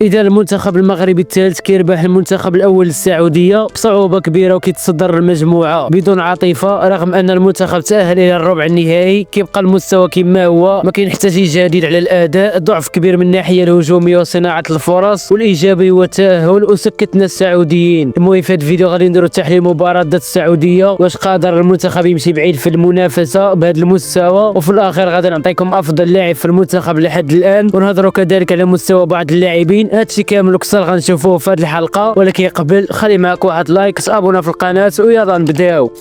إذا المنتخب المغربي الثالث كيربح المنتخب الأول السعودية بصعوبة كبيرة وكيتصدر المجموعة بدون عاطفة، رغم أن المنتخب تأهل إلى الربع النهائي. كيبقى المستوى كما هو، ما كاين حتى شي جديد على الأداء، ضعف كبير من الناحية الهجومية وصناعة الفرص، والإيجابي هو التأهل وسكتنا السعوديين. المهم في هذا الفيديو غادي نديرو تحليل مباراة ضد السعودية، واش قادر المنتخب يمشي بعيد في المنافسة بهذا المستوى، وفي الأخير غادي نعطيكم أفضل لاعب في المنتخب لحد الآن، ونهضروا كذلك على مستوى بعض اللاعبين. هادشي كامل وكسر غنشوفوه في هذه الحلقه، ولكن قبل خلي معك واحد لايك، تابونا في القناه ويلا نبداو.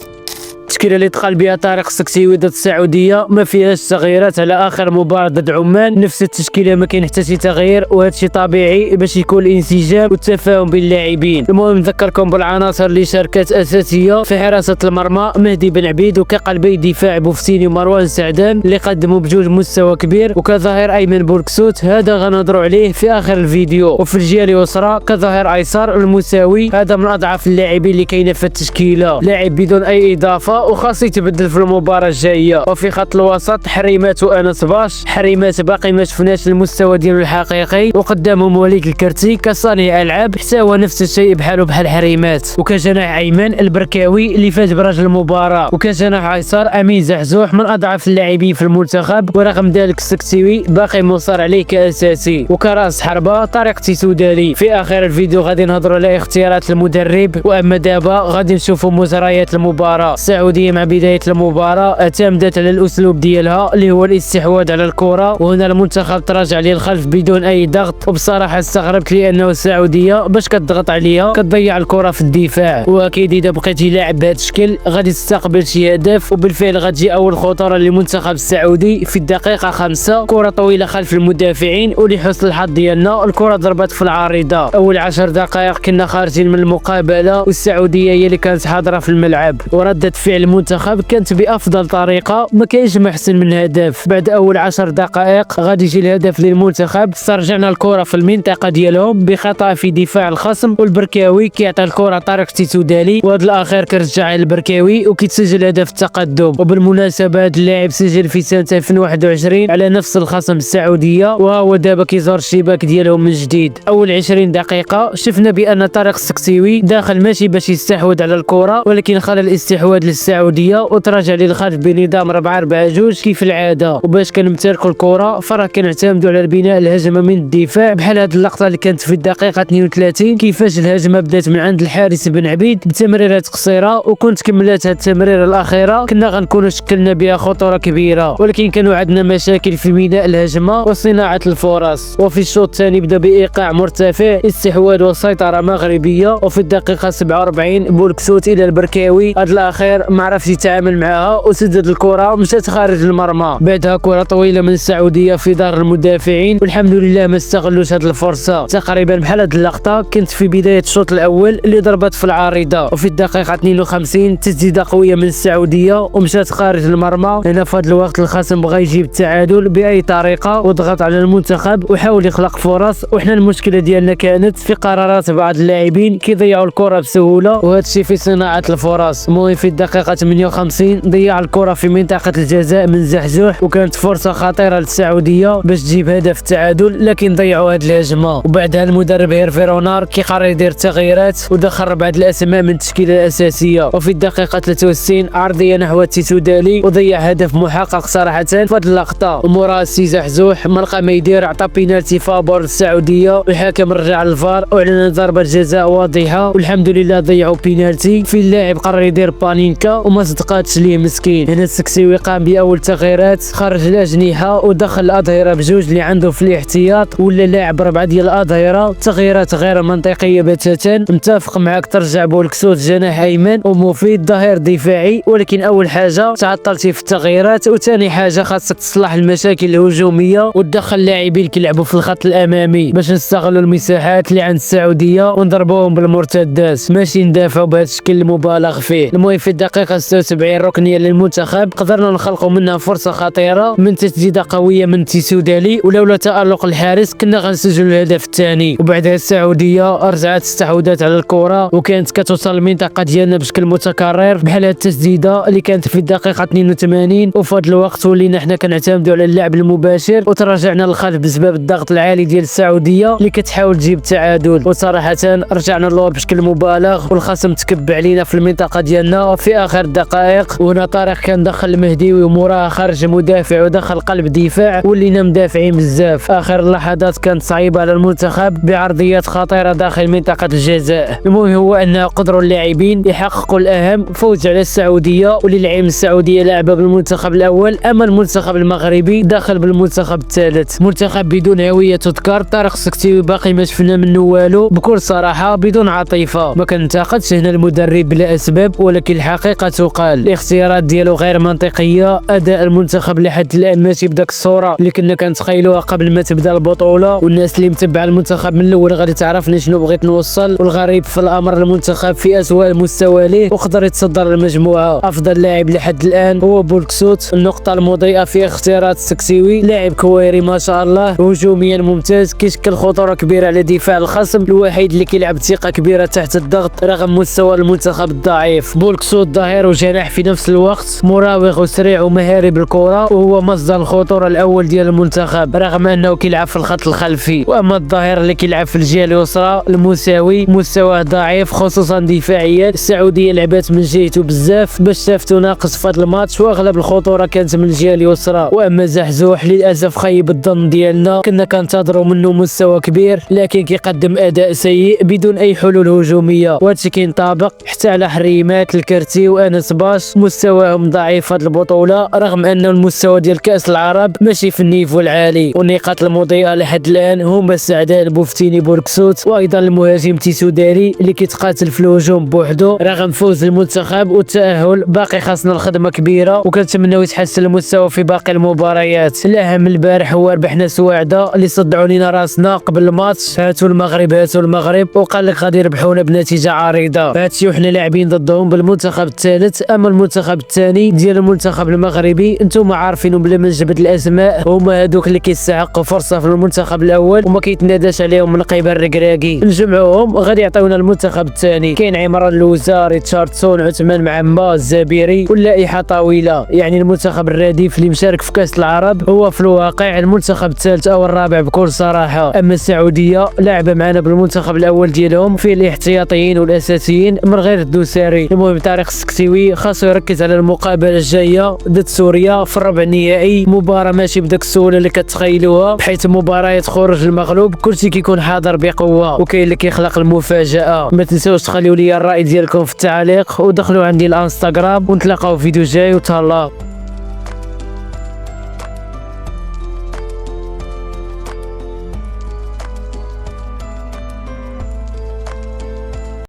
التشكيله اللي دخل بها طارق السكسيوي ضد السعوديه ما فيهاش تغييرات على اخر مباراه ضد عمان، نفس التشكيله ما كاين حتى شي تغيير، وهذا الشيء طبيعي باش يكون الانسجام والتفاهم بين اللاعبين. المهم نذكركم بالعناصر اللي شاركت اساسيه في حراسه المرمى: مهدي بن عبيد، وكقلبي دفاع بوفتيني ومروان سعدان اللي قدموا بجوج مستوى كبير، وكظهير ايمن بوركسوت، هذا غنهضروا عليه في اخر الفيديو. وفي الجهه اليسرى كظهير ايسر المساوي، هذا من اضعف اللاعبين اللي كاينه في التشكيله، لاعب بدون اي اضافه وخاص يتبدل في المباراه الجايه. وفي خط الوسط حريمات وانس باش، حريمات باقي ما شفناش المستوى ديالو الحقيقي، وقدامهم وليد الكرتي كصانع العاب حتى هو نفس الشيء بحال حريمات. وكجناح ايمن البركاوي اللي فاز براجل المباراه، وكجناح ايسر امين زحزوح من اضعف اللاعبين في المنتخب، ورغم ذلك السكسيوي باقي مصر عليه كاساسي. وكراس حربه طارق تيسودالي. في اخر الفيديو غادي نهضروا على اختيارات المدرب، واما دابا غادي نشوفوا مجريات المباراه. السعوديه مع بداية المباراة اعتمدت على الأسلوب ديالها اللي هو الاستحواذ على الكرة، وهنا المنتخب تراجع للخلف بدون أي ضغط، وبصراحة استغربت لأنه السعودية باش كتضغط عليها كتضيع الكرة في الدفاع، وأكيد إذا بقيتي لاعب بهذا الشكل غادي تستقبل شي هدف، وبالفعل غتجي أول خطورة للمنتخب السعودي في الدقيقة 5، كرة طويلة خلف المدافعين، ولحسن الحظ ديالنا الكرة ضربت في العارضة. أول 10 دقائق كنا خارجين من المقابلة والسعودية هي اللي كانت حاضرة في الملعب، وردة فعل المنتخب كانت بافضل طريقه، ما كاينش محسن من الهدف. بعد اول 10 دقائق غادي يجي الهدف للمنتخب، استرجعنا الكره في المنطقه ديالهم بخطا في دفاع الخصم، والبركاوي كيعطي الكره طارق تيتودالي، وهذا الاخير كيرجع البركاوي وكيتسجل هدف التقدم. وبالمناسبه هذا اللاعب سجل في سنه 2021 على نفس الخصم السعوديه، وهو دابا كيزور الشباك ديالهم من جديد. اول 20 دقيقه شفنا بان طارق السكسيوي داخل ماشي باش يستحوذ على الكره، ولكن خلى الاستحواذ للسعوديه وتراجع للخلف بنظام 4-4-2 كيف العاده. وباش كنمتلكوا الكره فراه كنعتمدوا على بناء الهجمه من الدفاع، بحال هذه اللقطه اللي كانت في الدقيقه 32 كيفاش الهجمه بدات من عند الحارس بن عبيد بتمريرات قصيره، وكنت كملات هذه التمريره الاخيره كنا غنكونوا شكلنا بها خطوره كبيره، ولكن كانوا عندنا مشاكل في بناء الهجمه وصناعه الفرص. وفي الشوط الثاني بدا بايقاع مرتفع، استحواذ وسيطره مغربيه، وفي الدقيقه 47 بوركسوت الى البركاوي، هذا الاخير ما عرفش يتعامل معها وسدد الكره مشات خارج المرمى. بعدها كره طويله من السعوديه في دار المدافعين، والحمد لله ما استغلوش هذه الفرصه. تقريبا بحال هذه اللقطه كنت في بدايه الشوط الاول اللي ضربت في العارضه، وفي الدقيقه 52 تسديده قويه من السعوديه ومشات خارج المرمى. هنا في هذا الوقت الخصم بغى يجيب التعادل باي طريقه وضغط على المنتخب وحاول يخلق فرص، وحنا المشكله ديالنا كانت في قرارات بعض اللاعبين كيضيعوا الكره بسهوله، وهذا الشيء في صناعه الفرص. المهم في الدقيقه 58 ضيع الكره في منطقه الجزاء من زحزوح، وكانت فرصه خطيره للسعوديه باش تجيب هدف التعادل، لكن ضيعوا هذه الهجمه. وبعدها المدرب هيرفي رونار كيقرر يدير تغييرات ودخل بعض الاسماء من التشكيله الاساسيه. وفي الدقيقه 63 عرضيه نحو تيتودالي وضيع هدف محقق صراحه في هذه اللقطه، ومورا السي زحزوح ما لقى ما يدير، عطى بينالتي فابور للسعوديه، والحكم رجع للفار واعلن ضربه جزاء واضحه، والحمد لله ضيعوا بينالتي. في اللاعب قرر يدير بانينكا وما صدقاتش ليه مسكين. هنا السكسيوي قام باول تغييرات، خرج الاجنحه ودخل الاظهره بجوج اللي عنده في الاحتياط، ولا لاعب 4 ديال الاظهره. تغييرات غير منطقيه بتاتا. متفق معك ترجع بولكسوت جناح ايمن ومفيد ظهير دفاعي، ولكن اول حاجه تعطلتي في التغييرات، وثاني حاجه خاصك تصلح المشاكل الهجوميه وتدخل لاعبين كيلعبوا في الخط الامامي باش نستغلوا المساحات اللي عند السعوديه ونضربوهم بالمرتدات، ماشي ندافعوا بهذا الشكل المبالغ فيه. المهم في الدقيقه الدقيقة 76 ركنية للمنتخب، قدرنا نخلقوا منها فرصة خطيرة من تسديدة قوية من تيسودالي، ولولا تألق الحارس كنا غنسجلوا الهدف الثاني. وبعدها السعودية رجعت استحوذت على الكرة وكانت كتوصل المنطقة ديالنا بشكل متكرر، بحال هاد التسديدة اللي كانت في الدقيقة 82. وفي هذا الوقت ولينا حنا كنعتمدوا على اللعب المباشر وتراجعنا للخلف بسبب الضغط العالي ديال السعودية اللي كتحاول تجيب التعادل. وصراحة رجعنا للور بشكل مبالغ والخصم تكب علينا في المنطقة ديالنا في آخر الدقائق، وهنا طارق كان دخل المهديوي وموراه خرج مدافع ودخل قلب دفاع ولينا مدافعين بزاف. آخر اللحظات كانت صعيبة على المنتخب بعرضيات خطيرة داخل منطقة الجزاء. المهم هو أن قدروا اللاعبين يحققوا الأهم، فوز على السعودية، واللي العين السعودية لعبة بالمنتخب الأول، أما المنتخب المغربي دخل بالمنتخب الثالث. منتخب بدون هوية تذكر. طارق السكتيوي باقي ما شفنا منه والو، بكل صراحة بدون عاطفة. ما كنتقدش هنا المدرب بلا أسباب، ولكن الحقيقة تقال الاختيارات ديالو غير منطقية. أداء المنتخب لحد الآن ماشي بداك الصورة اللي كنا كنتخيلوها قبل ما تبدا البطولة، والناس اللي متبعة المنتخب من الأول غادي تعرفني شنو بغيت نوصل. والغريب في الأمر المنتخب في أسوأ المستوى ليه وقدر يتصدر المجموعة. أفضل لاعب لحد الآن هو بولكسوت. النقطة المضيئة في اختيارات السكسيوي، لاعب كويري ما شاء الله، هجوميا ممتاز، كيشكل خطورة كبيرة على دفاع الخصم، الوحيد اللي كيلعب ثقة كبيرة تحت الضغط رغم مستوى المنتخب الضعيف. بولكسوت ظهير وجناح في نفس الوقت، مراوغ وسريع ومهاري بالكرة، وهو مصدر الخطورة الأول ديال المنتخب رغم أنه كيلعب في الخط الخلفي. وأما الظهير اللي كيلعب في الجهة اليسرى المساوي مستواه ضعيف خصوصا دفاعيا. السعودية لعبات من جهته بزاف باش شافتو ناقص في هذا الماتش، واغلب الخطورة كانت من الجهة اليسرى. واما زحزوح للاسف خيب الظن ديالنا، كنا كنتظروا منه مستوى كبير لكن كيقدم اداء سيء بدون اي حلول هجومية، وهادشي كينطبق حتى على حريمات الكرتي وانس باش، مستواهم ضعيف في هذه البطولة رغم ان المستوى ديال كاس العرب ماشي في النيفو العالي. والنقاط المضيئة لحد الان هما السعدان بوفتيني بوركسوت، وايضا المهاجم تيسوداري اللي كيتقاتل في الهجوم بوحدو. رغم فوز المنتخب والتأهل باقي خاصنا الخدمة كبيرة، وكنتمناو يتحسن المستوى في باقي المباريات. الاهم البارح هو ربحنا سواعدة اللي صدعوا لينا راسنا قبل الماتش، هاتوا المغرب هاتوا المغرب، وقال لك غادي يربحونا بنتيجة عريضة. هادشي وحنا لاعبين ضدهم بالمنتخب الثالث. اما المنتخب الثاني ديال المنتخب المغربي انتم عارفينهم بلا ما نجبد الاسماء، هما هادوك اللي كيستحقوا فرصة في المنتخب الاول وما كيتناداش عليهم من قبل الركراكي. نجمعوهم غادي يعطيونا المنتخب الثاني. كاين عمران الوزاري، تشارتسون، عثمان معما، الزبيري، واللائحة طويلة. يعني المنتخب الرديف اللي مشارك في كاس العرب هو في الواقع المنتخب الثالث او الرابع بكل صراحة. اما السعودية لعبة معنا بالمنتخب الاول ديالهم فيه الاحتياطيين والاساسيين من غير الدوساري. المهم طارق السكتيوي خاصو يركز على المقابلة الجاية ضد سوريا في الربع النهائي، مباراة ماشي بداك السهولة اللي كتخيلوها، بحيث مباريات خروج المغلوب كلشي كيكون حاضر بقوة، وكاين اللي كيخلق المفاجأة. ما تنساوش تخليو لي الرأي ديالكم في التعليق ودخلوا عندي الانستغرام، ونتلاقاو في فيديو جاي وتهلا.